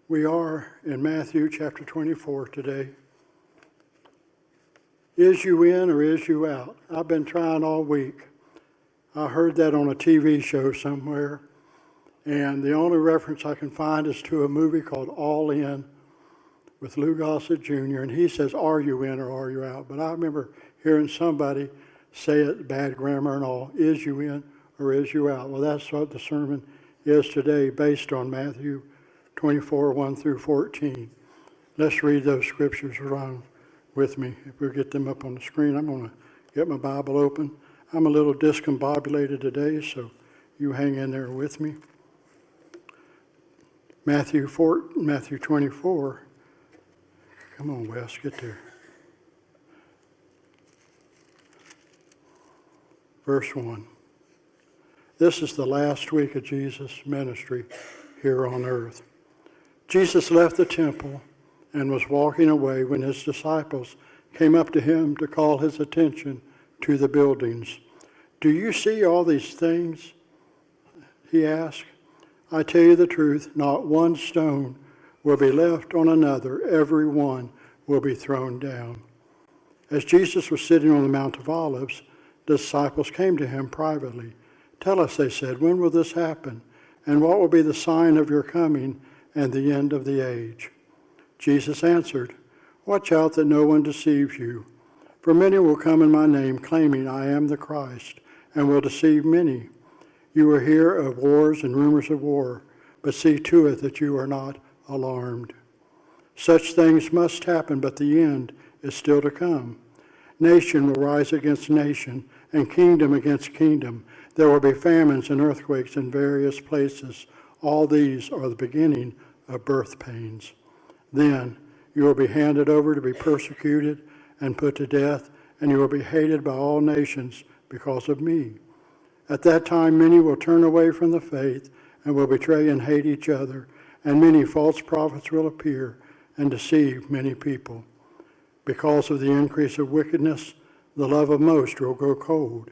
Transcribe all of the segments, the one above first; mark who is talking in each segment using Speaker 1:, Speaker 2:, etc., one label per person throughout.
Speaker 1: We are in Matthew chapter 24 today. Is you in or is you out? I've been trying all week. I heard that on a TV show somewhere, and the only reference I can find is to a movie called All In with Lou Gossett Jr., and he says, are you in or are you out? But I remember hearing somebody say it, bad grammar and all, is you in or is you out? Well, that's what the sermon is today, based on Matthew 24, 1 through 14. Let's read those scriptures along with me. If we get them up on the screen, I'm going to get my Bible open. I'm a little discombobulated today, so you hang in there with me. Matthew 24. Come on, Wes, get there. Verse 1. This is the last week of Jesus' ministry here on earth. Jesus left the temple and was walking away when his disciples came up to him to call his attention to the buildings. Do you see all these things? He asked. I tell you the truth, not one stone will be left on another. Every one will be thrown down. As Jesus was sitting on the Mount of Olives, the disciples came to him privately. Tell us, they said, when will this happen? And what will be the sign of your coming and the end of the age? Jesus answered, watch out that no one deceives you. For many will come in my name, claiming I am the Christ, and will deceive many. You will hear of wars and rumors of war, but see to it that you are not alarmed. Such things must happen, but the end is still to come. Nation will rise against nation, and kingdom against kingdom. There will be famines and earthquakes in various places. All these are the beginning of birth pains. Then you will be handed over to be persecuted and put to death, and you will be hated by all nations because of me. At that time many will turn away from the faith and will betray and hate each other, and many false prophets will appear and deceive many people. Because of the increase of wickedness, the love of most will grow cold.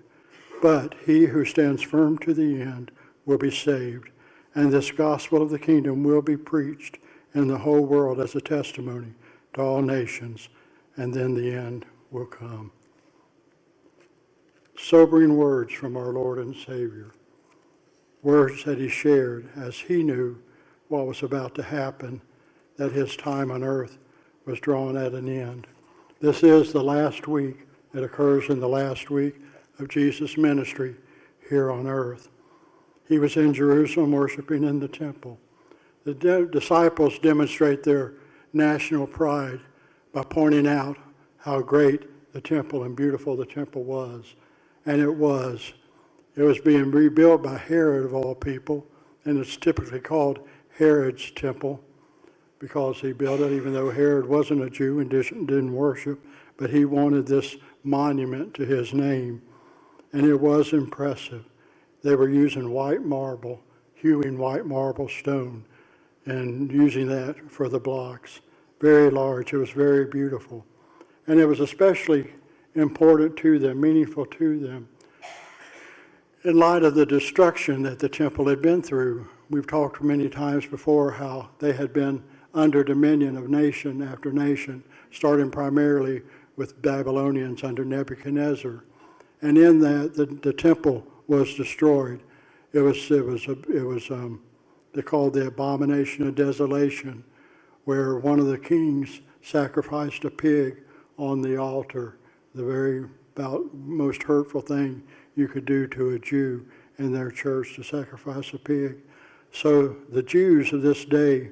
Speaker 1: But he who stands firm to the end will be saved, and this gospel of the kingdom will be preached in the whole world as a testimony to all nations, and then the end will come. Sobering words from our Lord and Savior. Words that he shared as he knew what was about to happen, that his time on earth was drawing at an end. This is the last week. It occurs in the last week of Jesus' ministry here on earth. He was in Jerusalem worshiping in the temple. The disciples demonstrate their national pride by pointing out how great the temple and beautiful the temple was. And it was. It was being rebuilt by Herod of all people, and it's typically called Herod's temple because he built it, even though Herod wasn't a Jew and didn't worship, but he wanted this monument to his name. And it was impressive. They were using white marble, hewing white marble stone, and using that for the blocks. Very large. It was very beautiful. And it was especially important to them, meaningful to them, in light of the destruction that the temple had been through. We've talked many times before how they had been under dominion of nation after nation, starting primarily with Babylonians under Nebuchadnezzar. And in that, the temple was destroyed. It was they called the abomination of desolation, where one of the kings sacrificed a pig on the altar, the very about most hurtful thing you could do to a Jew in their church, to sacrifice a pig. So the Jews of this day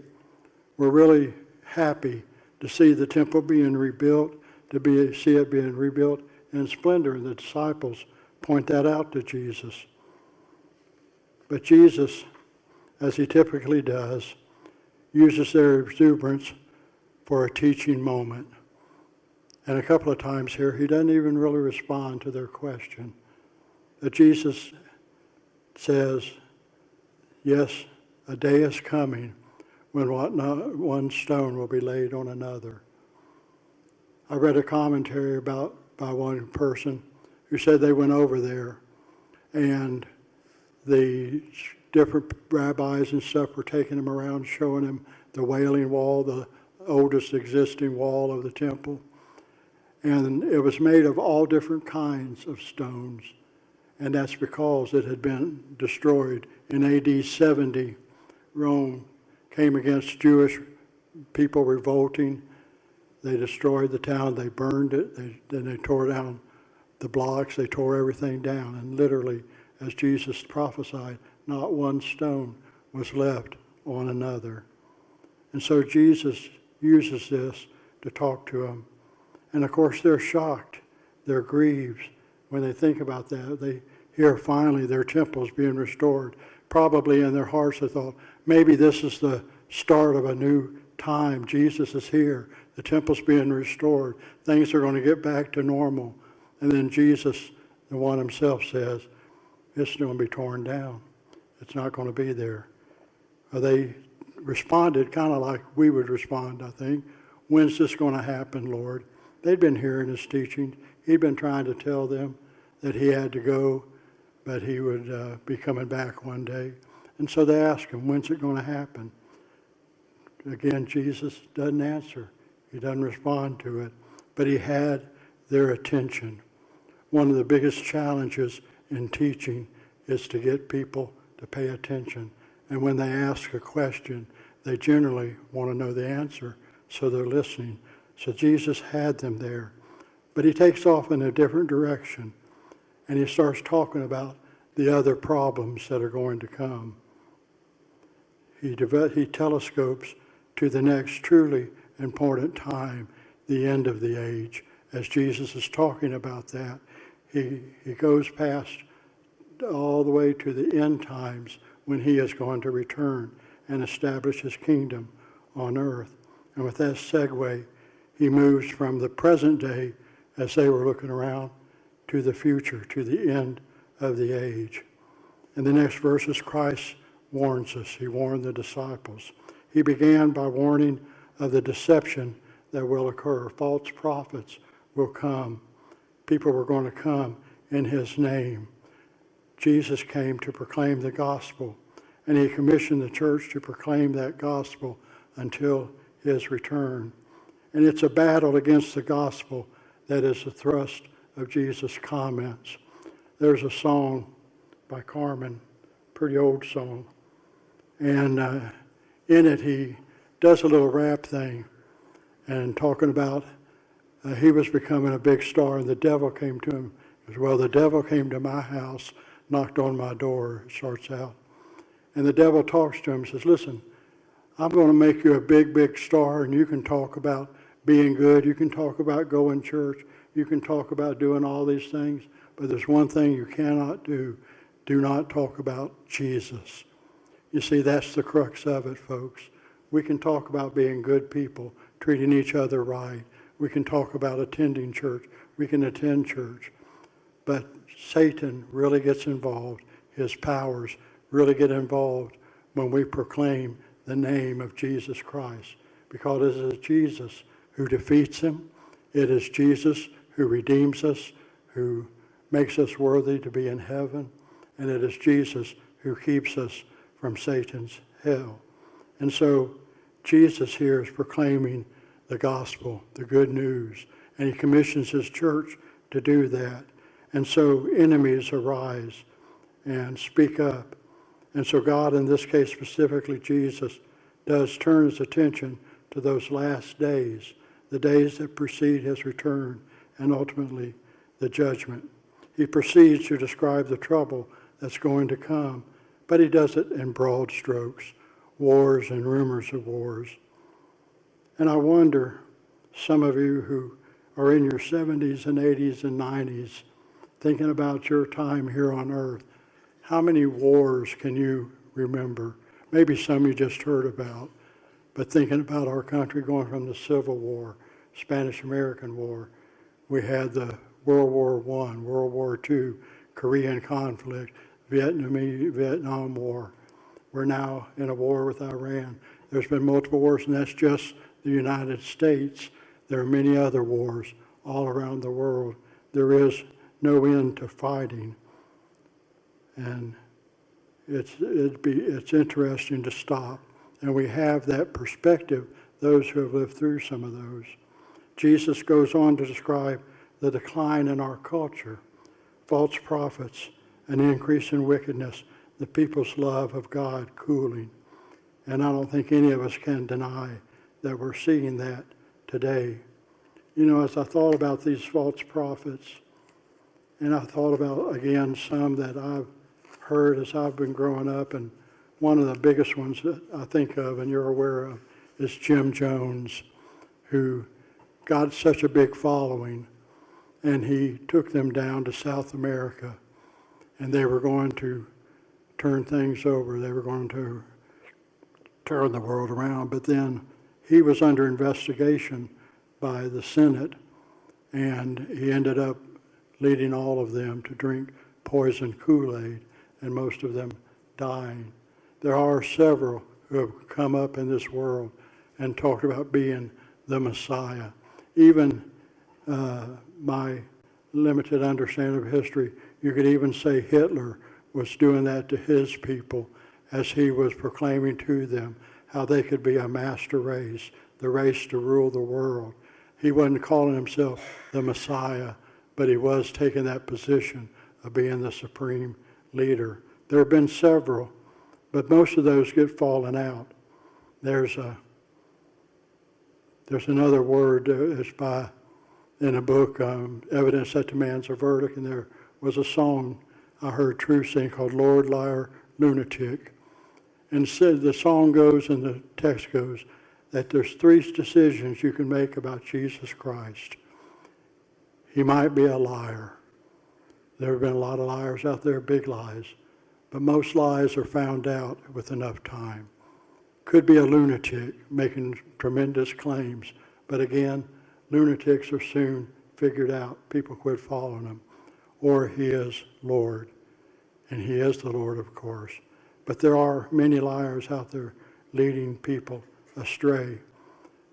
Speaker 1: were really happy to see the temple being rebuilt, see it being rebuilt in splendor, and the disciples point that out to Jesus. But Jesus, as he typically does, uses their exuberance for a teaching moment. And a couple of times here, he doesn't even really respond to their question. But Jesus says, yes, a day is coming when not one stone will be laid on another. I read a commentary by one person who said they went over there, and the different rabbis and stuff were taking him around, showing him the Wailing Wall, the oldest existing wall of the temple. And it was made of all different kinds of stones. And that's because it had been destroyed. In AD 70, Rome came against Jewish people revolting. They destroyed the town, they burned it, then they tore down the blocks, they tore everything down. And literally, as Jesus prophesied, not one stone was left on another. And so Jesus uses this to talk to them. And of course, they're shocked, they're grieved when they think about that. They hear finally their temple's being restored. Probably in their hearts they thought, maybe this is the start of a new time. Jesus is here. The temple's being restored. Things are going to get back to normal. And then Jesus, the one himself, says, it's going to be torn down. It's not going to be there. They responded kind of like we would respond, I think. When's this going to happen, Lord? They'd been hearing his teaching. He'd been trying to tell them that he had to go, but he would be coming back one day. And so they asked him, when's it going to happen? Again, Jesus doesn't answer. He doesn't respond to it. But he had their attention. One of the biggest challenges in teaching is to get people to pay attention. And when they ask a question, they generally want to know the answer, so they're listening. So Jesus had them there. But he takes off in a different direction, and he starts talking about the other problems that are going to come. He telescopes to the next truly important time, the end of the age. As Jesus is talking about that, he goes past all the way to the end times when he is going to return and establish his kingdom on earth. And with that segue, he moves from the present day, as they were looking around, to the future, to the end of the age. In the next verses, Christ warns us. He warned the disciples. He began by warning of the deception that will occur. False prophets will come. People were going to come in his name. Jesus came to proclaim the gospel, and he commissioned the church to proclaim that gospel until his return. And it's a battle against the gospel that is the thrust of Jesus' comments. There's a song by Carmen, pretty old song, and in it he does a little rap thing and talking about he was becoming a big star, and the devil came to him. He goes, well, the devil came to my house, knocked on my door, it starts out. And the devil talks to him and says, listen, I'm going to make you a big, big star, and you can talk about being good, you can talk about going to church, you can talk about doing all these things, but there's one thing you cannot do. Do not talk about Jesus. You see, that's the crux of it, folks. We can talk about being good people, treating each other right. We can talk about attending church. We can attend church. But Satan really gets involved. His powers really get involved when we proclaim the name of Jesus Christ. Because it is Jesus who defeats him. It is Jesus who redeems us, who makes us worthy to be in heaven. And it is Jesus who keeps us from Satan's hell. And so Jesus here is proclaiming the gospel, the good news, and he commissions his church to do that. And so enemies arise and speak up. And so God, in this case specifically Jesus, does turn his attention to those last days, the days that precede his return, and ultimately the judgment. He proceeds to describe the trouble that's going to come, but he does it in broad strokes, wars and rumors of wars. And I wonder, some of you who are in your 70s and 80s and 90s, thinking about your time here on earth, how many wars can you remember? Maybe some you just heard about, but thinking about our country going from the Civil War, Spanish-American War, we had the World War I, World War II, Korean conflict, Vietnam War. We're now in a war with Iran. There's been multiple wars, and that's just the United States. There are many other wars all around the world. There is no end to fighting. And it's interesting to stop And we have that perspective, those who have lived through some of those. Jesus goes on to describe the decline in our culture, false prophets, an increase in wickedness, the people's love of God cooling. And I don't think any of us can deny that we're seeing that today. You know, as I thought about these false prophets, and I thought about, again, some that I've heard as I've been growing up, and one of the biggest ones that I think of, and you're aware of, is Jim Jones, who got such a big following, and he took them down to South America, and they were going to turn things over. They were going to turn the world around, but then he was under investigation by the Senate, and he ended up leading all of them to drink poison Kool-Aid, and most of them dying. There are several who have come up in this world and talked about being the Messiah. Even my limited understanding of history, you could even say Hitler was doing that to his people as he was proclaiming to them how they could be a master race, the race to rule the world. He wasn't calling himself the Messiah, but he was taking that position of being the supreme leader. There have been several, but most of those get fallen out. There's another word, it's by, in a book, Evidence That Demands a Verdict, and there was a song I heard True sing called Lord, Liar, Lunatic. And said, the song goes and the text goes that there's three decisions you can make about Jesus Christ. He might be a liar. There have been a lot of liars out there, big lies, but most lies are found out with enough time. Could be a lunatic making tremendous claims, but again, lunatics are soon figured out. People quit following them. Or he is Lord, and he is the Lord, of course. But there are many liars out there leading people astray.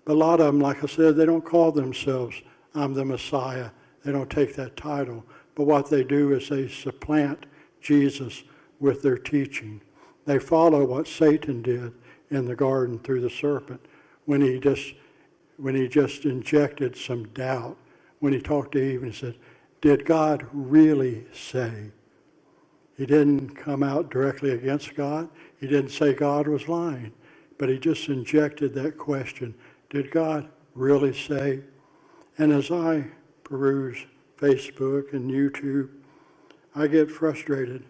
Speaker 1: But a lot of them, like I said, they don't call themselves, I'm the Messiah. They don't take that title. But what they do is they supplant Jesus with their teaching. They follow what Satan did in the garden through the serpent when he just injected some doubt. When he talked to Eve and said, did God really say? He didn't come out directly against God. He didn't say God was lying, but he just injected that question, did God really say? And as I peruse Facebook and YouTube, I get frustrated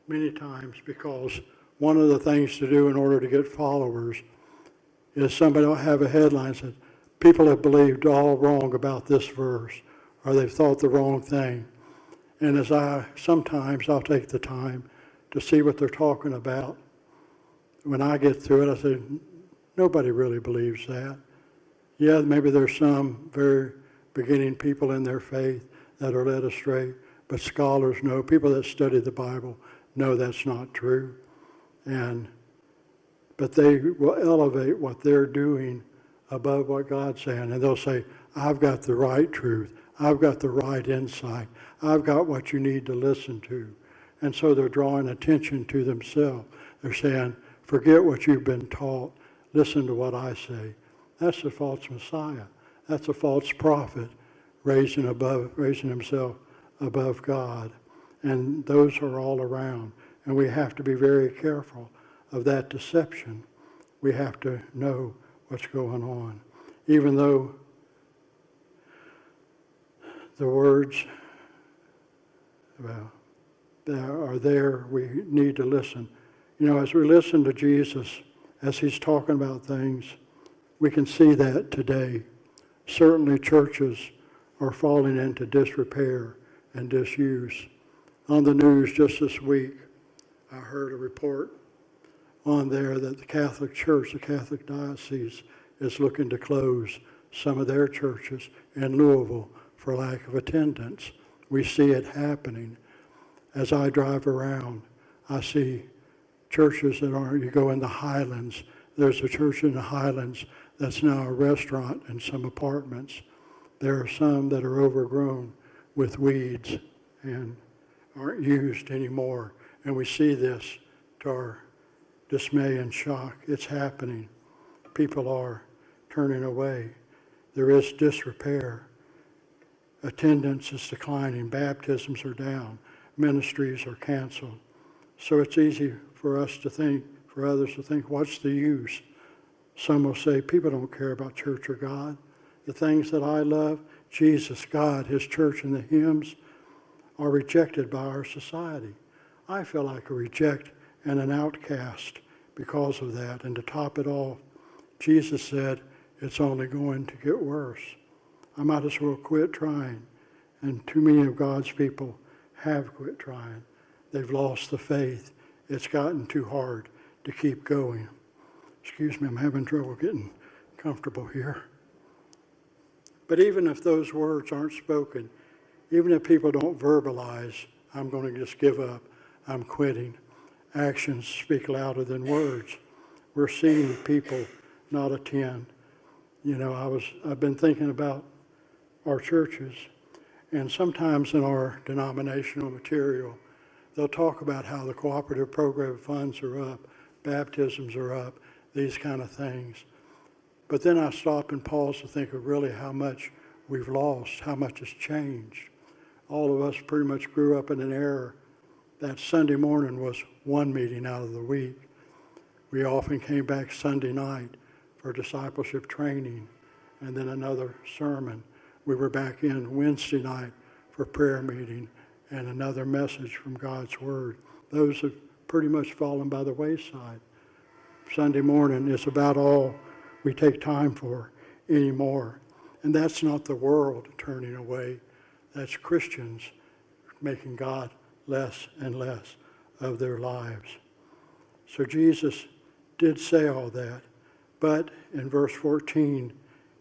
Speaker 1: many times because one of the things to do in order to get followers is somebody will have a headline that says, people have believed all wrong about this verse, or they've thought the wrong thing. And sometimes I'll take the time to see what they're talking about. When I get through it, I say, nobody really believes that. Yeah, maybe there's some very beginning people in their faith that are led astray, but scholars know, people that study the Bible know that's not true. But they will elevate what they're doing above what God's saying, and they'll say, I've got the right truth. I've got the right insight. I've got what you need to listen to. And so they're drawing attention to themselves. They're saying, forget what you've been taught. Listen to what I say. That's a false Messiah. That's a false prophet raising himself above God. And those are all around. And we have to be very careful of that deception. We have to know what's going on. Even though the words that are there, we need to listen. You know, as we listen to Jesus, as he's talking about things, we can see that today. Certainly churches are falling into disrepair and disuse. On the news just this week, I heard a report on there that the Catholic Church, the Catholic Diocese, is looking to close some of their churches in Louisville for lack of attendance. We see it happening. As I drive around, I see churches that are, you go in the Highlands, there's a church in the Highlands that's now a restaurant and some apartments. There are some that are overgrown with weeds and aren't used anymore. And we see this to dismay and shock. It's happening. People are turning away. There is disrepair. Attendance is declining. Baptisms are down. Ministries are canceled. So it's easy for us to think, for others to think, what's the use? Some will say, people don't care about church or God. The things that I love, Jesus, God, His church, and the hymns are rejected by our society. I feel like a reject and an outcast because of that. And to top it all, Jesus said, it's only going to get worse. I might as well quit trying. And too many of God's people have quit trying. They've lost the faith. It's gotten too hard to keep going. Excuse me, I'm having trouble getting comfortable here. But even if those words aren't spoken, even if people don't verbalize, I'm going to just give up, I'm quitting, actions speak louder than words. We're seeing people not attend. You know, I've been thinking about our churches, and sometimes in our denominational material, they'll talk about how the cooperative program funds are up, baptisms are up, these kind of things. But then I stop and pause to think of really how much we've lost, how much has changed. All of us pretty much grew up in an era that Sunday morning was one meeting out of the week. We often came back Sunday night for discipleship training and then another sermon. We were back in Wednesday night for prayer meeting and another message from God's Word. Those have pretty much fallen by the wayside. Sunday morning is about all we take time for anymore. And that's not the world turning away. That's Christians making God less and less of their lives. So Jesus did say all that. But in verse 14,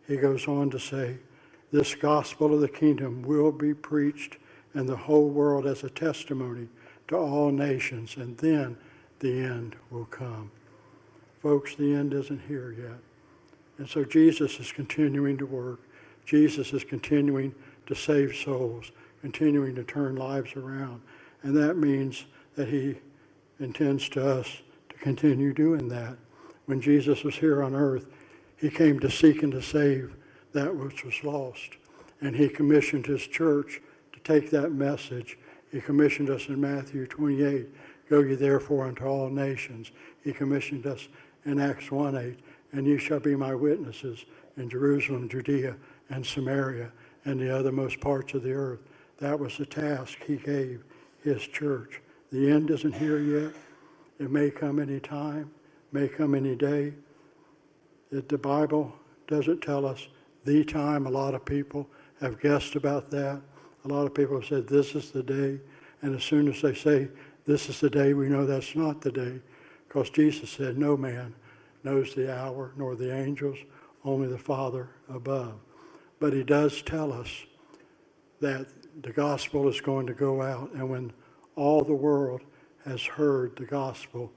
Speaker 1: he goes on to say, this gospel of the kingdom will be preached in the whole world as a testimony to all nations, and then the end will come. Folks, the end isn't here yet. And so Jesus is continuing to work. Jesus is continuing to save souls, continuing to turn lives around. And that means that he intends to us to continue doing that. When Jesus was here on earth, he came to seek and to save that which was lost. And he commissioned his church to take that message. He commissioned us in Matthew 28, go ye therefore unto all nations. He commissioned us in Acts 1:8, and ye shall be my witnesses in Jerusalem, Judea, and Samaria, and the othermost parts of the earth. That was the task he gave his church. The end isn't here yet. It may come any time, may come any day. The Bible doesn't tell us the time. A lot of people have guessed about that. A lot of people have said this is the day, and as soon as they say this is the day, we know that's not the day, because Jesus said no man knows the hour nor the angels, only the Father above. But he does tell us that the gospel is going to go out, and when all the world has heard the gospel,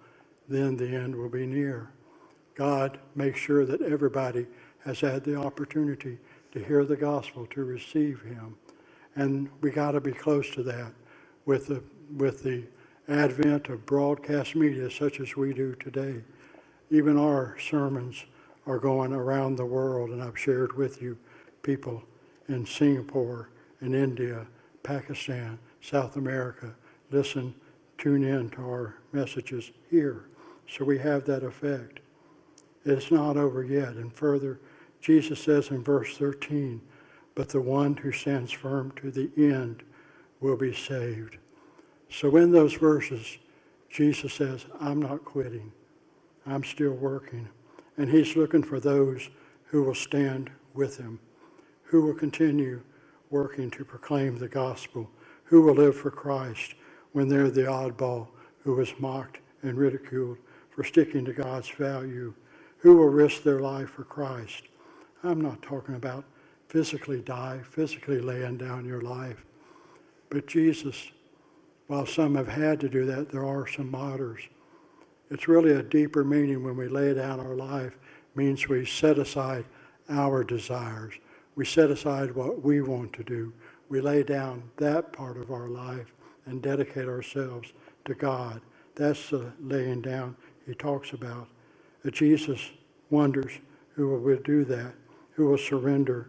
Speaker 1: then the end will be near. God makes sure that everybody has had the opportunity to hear the gospel, to receive him. And we got to be close to that with the advent of broadcast media such as we do today. Even our sermons are going around the world, and I've shared with you people in Singapore, in India, Pakistan, South America, tune in to our messages here. So we have that effect. It's not over yet. And further, Jesus says in verse 13, but the one who stands firm to the end will be saved. So in those verses, Jesus says, I'm not quitting. I'm still working. And he's looking for those who will stand with him, who will continue working to proclaim the gospel, who will live for Christ when they're the oddball who was mocked and ridiculed for sticking to God's value, who will risk their life for Christ. I'm not talking about physically laying down your life. But Jesus, while some have had to do that, there are some martyrs. It's really a deeper meaning when we lay down our life. It means we set aside our desires. We set aside what we want to do. We lay down that part of our life and dedicate ourselves to God. That's the laying down he talks about. Jesus wonders who will do that, who will surrender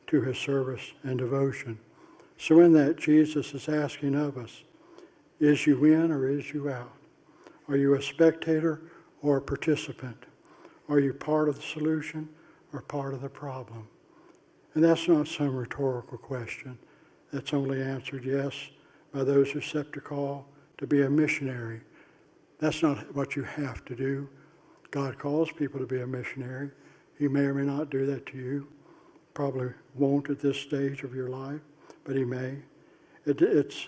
Speaker 1: to his service and devotion. So in that, Jesus is asking of us, is you in or is you out? Are you a spectator or a participant? Are you part of the solution or part of the problem? And that's not some rhetorical question. That's only answered yes by those who accept a call to be a missionary. That's not what you have to do. God calls people to be a missionary. He may or may not do that to you. Probably won't at this stage of your life, but he may. It's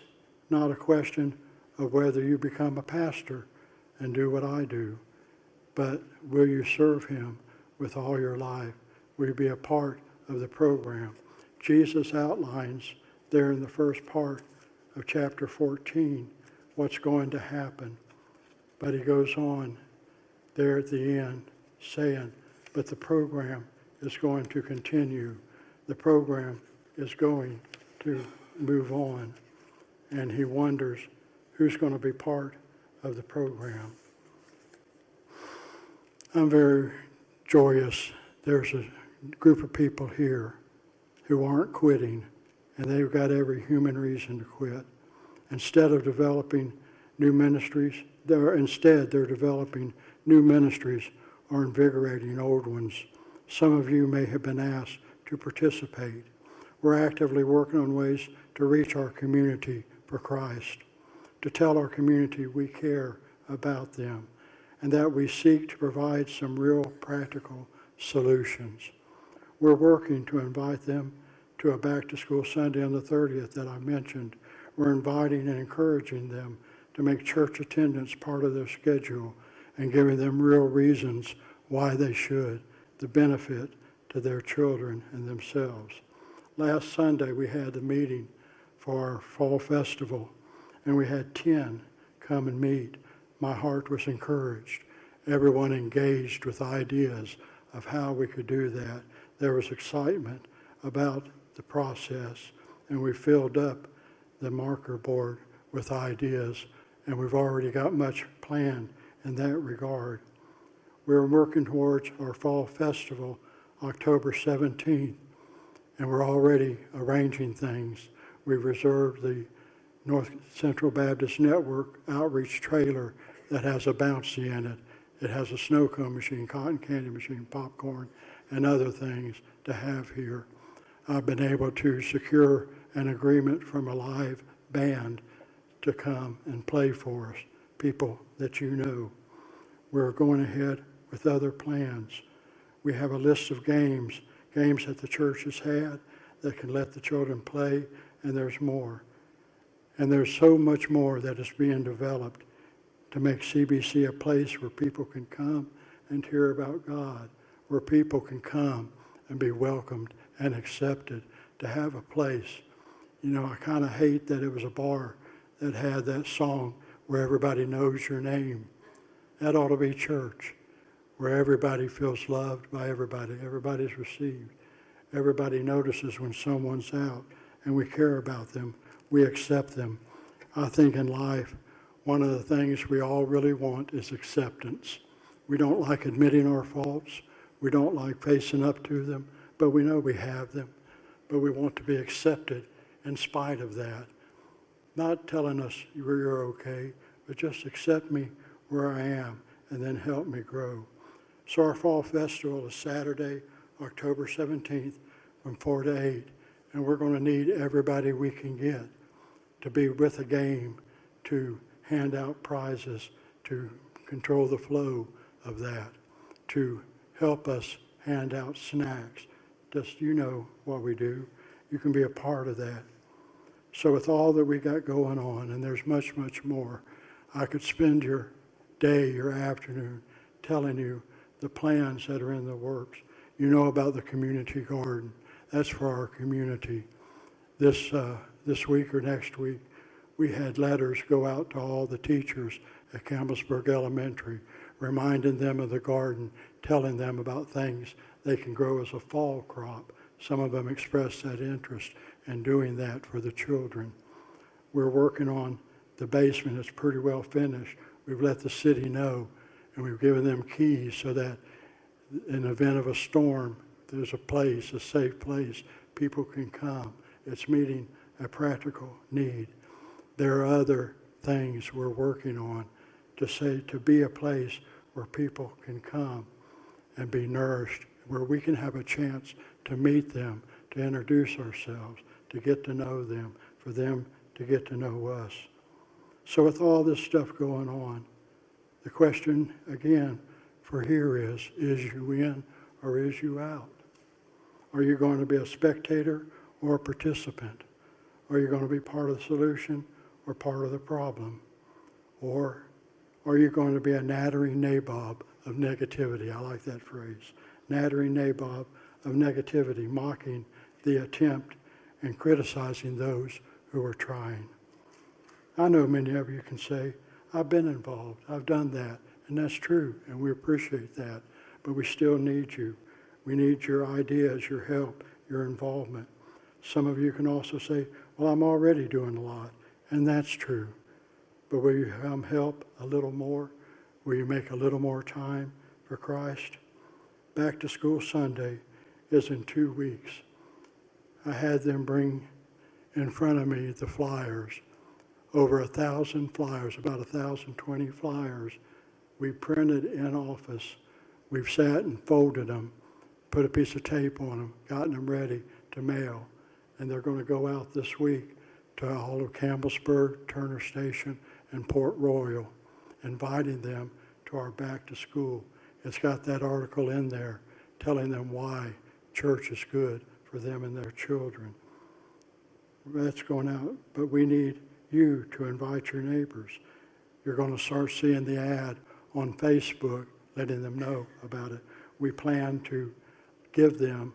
Speaker 1: not a question of whether you become a pastor and do what I do, but will you serve him with all your life? Will you be a part of the program? Jesus outlines there in the first part of chapter 14 what's going to happen. But he goes on there at the end saying, but the program is going to continue. The program is going to move on. And he wonders who's going to be part of the program. I'm very joyous. There's a group of people here who aren't quitting, and they've got every human reason to quit. Instead of developing new ministries, they're developing new ministries or invigorating old ones. Some of you may have been asked to participate. We're actively working on ways to reach our community for Christ, to tell our community we care about them, and that we seek to provide some real practical solutions. We're working to invite them to a back-to-school Sunday on the 30th that I mentioned. We're inviting and encouraging them to make church attendance part of their schedule and giving them real reasons why they should, the benefit to their children and themselves. Last Sunday we had a meeting for our fall festival, and we had 10 come and meet. My heart was encouraged. Everyone engaged with ideas of how we could do that. There was excitement about the process, and we filled up the marker board with ideas, and we've already got much planned in that regard. We're working towards our fall festival, October 17th, and we're already arranging things. We've reserved the North Central Baptist Network outreach trailer that has a bouncy in it. It has a snow cone machine, cotton candy machine, popcorn, and other things to have here. I've been able to secure an agreement from a live band to come and play for us, people that you know. We're going ahead with other plans. We have a list of games that the church has had that can let the children play, and there's more. And there's so much more that is being developed to make CBC a place where people can come and hear about God, where people can come and be welcomed and accepted, to have a place. You know, I kind of hate that it was a bar that had that song where everybody knows your name. That ought to be church, where everybody feels loved by everybody. Everybody's received. Everybody notices when someone's out, and we care about them. We accept them. I think in life, one of the things we all really want is acceptance. We don't like admitting our faults. We don't like facing up to them, but we know we have them. But we want to be accepted in spite of that. Not telling us you're okay, but just accept me where I am and then help me grow. So our fall festival is Saturday, October 17th from 4 to 8. And we're going to need everybody we can get to be with a game, to hand out prizes, to control the flow of that, to help us hand out snacks. Just, you know what we do. You can be a part of that. So with all that we got going on, and there's much, much more, I could spend your day, your afternoon, telling you the plans that are in the works. You know about the community garden. That's for our community. This week or next week, we had letters go out to all the teachers at Campbellsburg Elementary, reminding them of the garden, telling them about things they can grow as a fall crop. Some of them expressed that interest in doing that for the children. We're working on the basement. It's pretty well finished. We've let the city know, and we've given them keys so that in the event of a storm, there's a place, a safe place, people can come. It's meeting a practical need. There are other things we're working on to be a place where people can come and be nourished, where we can have a chance to meet them, to introduce ourselves, to get to know them, for them to get to know us. So with all this stuff going on, the question again for here is you in or is you out? Are you going to be a spectator or a participant? Are you going to be part of the solution or part of the problem? Or are you going to be a nattering nabob of negativity? I like that phrase. Nattering nabob of negativity, mocking the attempt and criticizing those who are trying. I know many of you can say, I've been involved, I've done that, and that's true, and we appreciate that, but we still need you. We need your ideas, your help, your involvement. Some of you can also say, well, I'm already doing a lot, and that's true. But will you help a little more? Will you make a little more time for Christ? Back to School Sunday is in 2 weeks. I had them bring in front of me the flyers, over 1,000 flyers, about 1,020 flyers. We printed in office. We've sat and folded them, put a piece of tape on them, gotten them ready to mail. And they're going to go out this week to all of Campbellsburg, Turner Station, and Port Royal, inviting them to our back to school. It's got that article in there telling them why church is good for them and their children. That's going out, but we need you to invite your neighbors. You're going to start seeing the ad on Facebook, letting them know about it. We plan to give them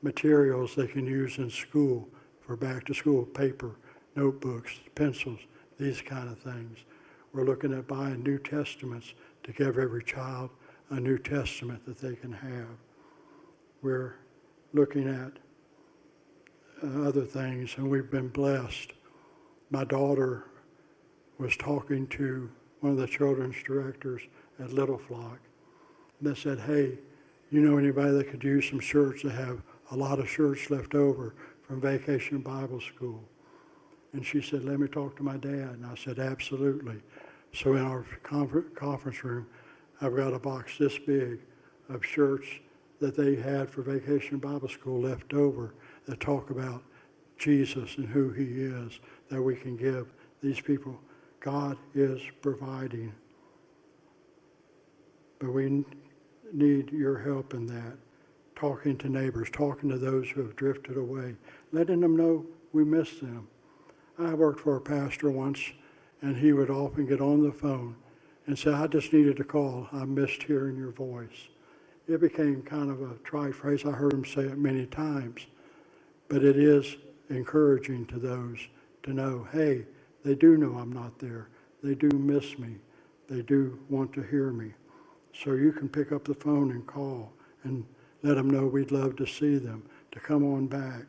Speaker 1: materials they can use in school for back to school, paper, notebooks, pencils, these kind of things. We're looking at buying New Testaments to give every child a New Testament that they can have. We're looking at other things, and we've been blessed. My daughter was talking to one of the children's directors at Little Flock, and they said, hey, you know anybody that could use some shirts? They have a lot of shirts left over from Vacation Bible School. And she said, let me talk to my dad. And I said, absolutely. So in our conference room, I've got a box this big of shirts that they had for Vacation Bible School left over that talk about Jesus and who he is, that we can give these people. God is providing. But we need your help in that. Talking to neighbors, talking to those who have drifted away, letting them know we miss them. I worked for a pastor once, and he would often get on the phone and say, I just needed to call. I missed hearing your voice. It became kind of a trite phrase. I heard him say it many times. But it is encouraging to those to know, hey, they do know I'm not there. They do miss me. They do want to hear me. So you can pick up the phone and call and let them know we'd love to see them, to come on back.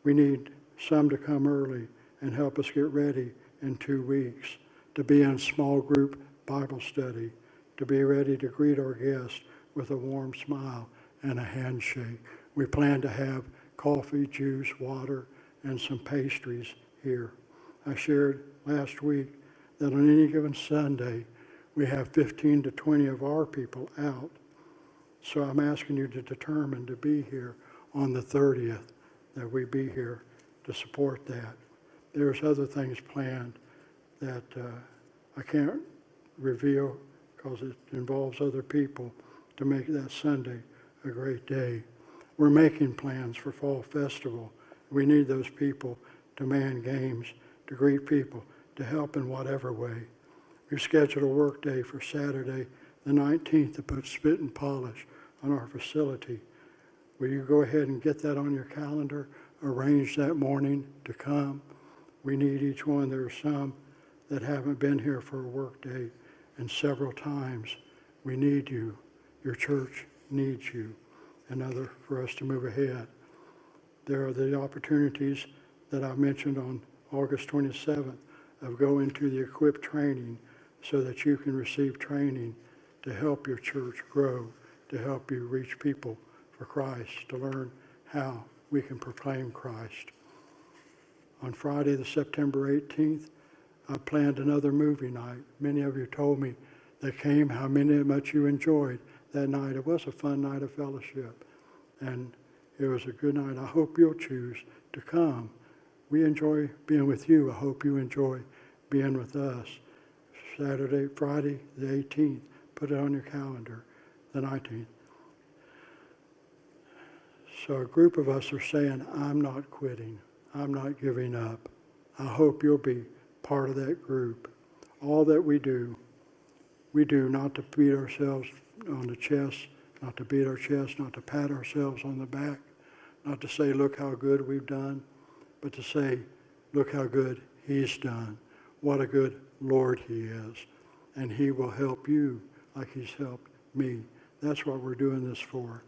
Speaker 1: We need some to come early and help us get ready in 2 weeks, to be in small group Bible study, to be ready to greet our guests with a warm smile and a handshake. We plan to have coffee, juice, water, and some pastries here. I shared last week that on any given Sunday, we have 15 to 20 of our people out. So I'm asking you to determine to be here on the 30th, that we be here to support that. There's other things planned that I can't reveal because it involves other people to make that Sunday a great day. We're making plans for Fall Festival. We need those people to man games, to greet people, to help in whatever way. We've scheduled a work day for Saturday the 19th to put spit and polish on our facility. Will you go ahead and get that on your calendar? Arrange that morning to come. We need each one. There are some that haven't been here for a work day and several times. We need you. Your church needs you. Another for us to move ahead. There are the opportunities that I mentioned on August 27th of going to the equip training so that you can receive training to help your church grow, to help you reach people for Christ, to learn how we can proclaim Christ. On Friday, the September 18th, I planned another movie night. Many of you told me that came how much you enjoyed that night. It was a fun night of fellowship, and it was a good night. I hope you'll choose to come. We enjoy being with you. I hope you enjoy being with us. Friday the 18th. Put it on your calendar, the 19th. So a group of us are saying, I'm not quitting. I'm not giving up. I hope you'll be part of that group. All that we do not to beat ourselves on the chest, not to beat our chest, not to pat ourselves on the back, not to say, look how good we've done, but to say, look how good he's done. What a good Lord he is. And he will help you like he's helped me. That's what we're doing this for.